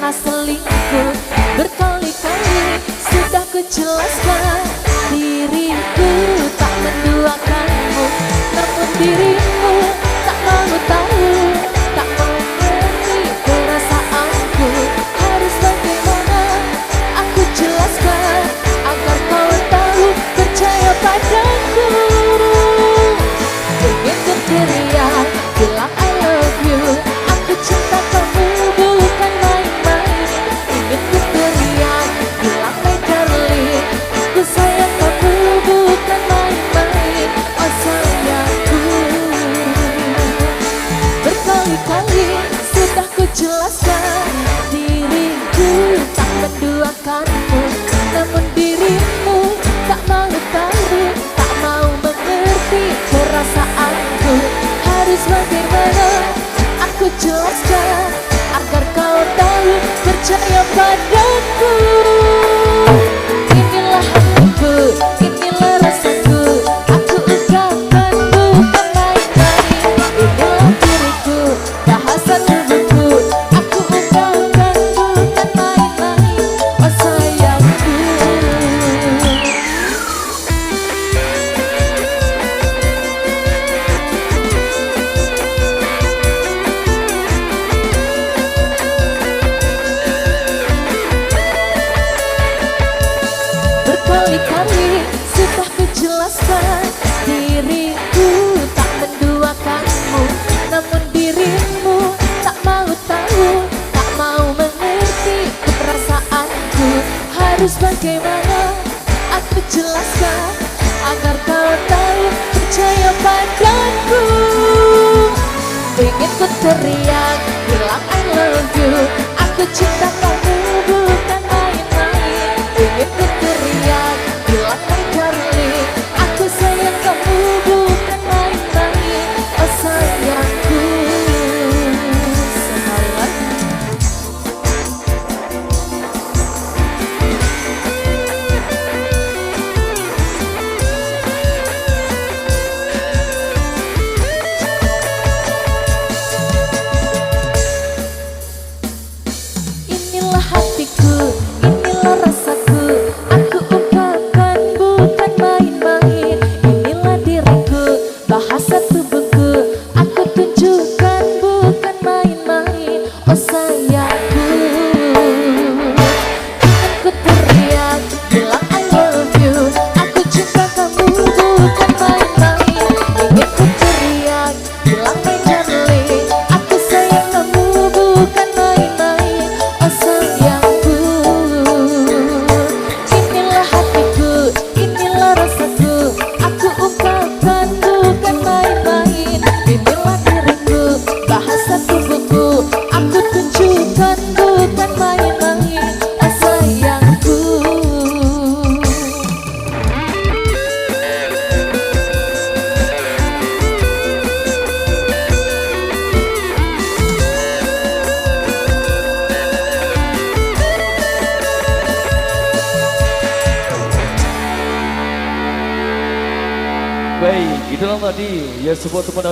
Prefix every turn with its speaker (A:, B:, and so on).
A: pernah selingkuh. Berkali-kali sudah kujelaskan, diriku tak menduakanmu, namun dirimu tak mau tahu, tak mau mengerti perasaanku. Harus bagaimana aku jelaskan agar kau tahu, percaya padaku. Ingin ku teriak bilang I love you, aku cinta kamu bukan main-main. Ingin ku teriak bilang my darling, aku sayang kamu bukan main-main. Oh sayangku, berkali-kali sudah ku jelaskan, diriku tak menduakanmu, namun dirimu tak mau tahu, tak mau mengerti perasaanku. Harus bagaimana aku jelaskan agar kau tahu, percaya padaku. Inilah hatiku, inilah rasaku, aku ungkapkan bukan main-main. Inilah diriku, bahasa tubuhku, aku ungkapkan bukan main-main. Oh sayangku, berkali-kali sudah kujelaskan, diriku tak menduakanmu, namun dirimu tak mau tahu, tak mau mengerti perasaanku. Harus bagaimana aku jelaskan agar kau tahu, percaya padaku. Ingin ku teriak bilang I love you, aku cinta kamu bukan main-main. Ingin ku teriak bilang my darling, aku sayang kamu bukan main-main. Oh sayangku, sekali lagi. Inilah hatiku, inilah rasaku, aku ungkapkan bukan main-main. Inilah diriku, bahasa tubuhku, aku tunjukkan bukan main-main. Oh sayangku, ingin ku teriak bilang I love you, aku cinta kamu bukan main-main. Ingin ku teriak bilang my darling, aku sayang kamu bukan main-main. Oh sayangku, inilah hatiku, inilah rasaku, aku ungkapkan bukan main-main. Inilah diriku, bahasa tubuhku, aku tunjukkan bukan main-main. Oh sayangku.
B: Baik, itulah tadi ya sebuah teman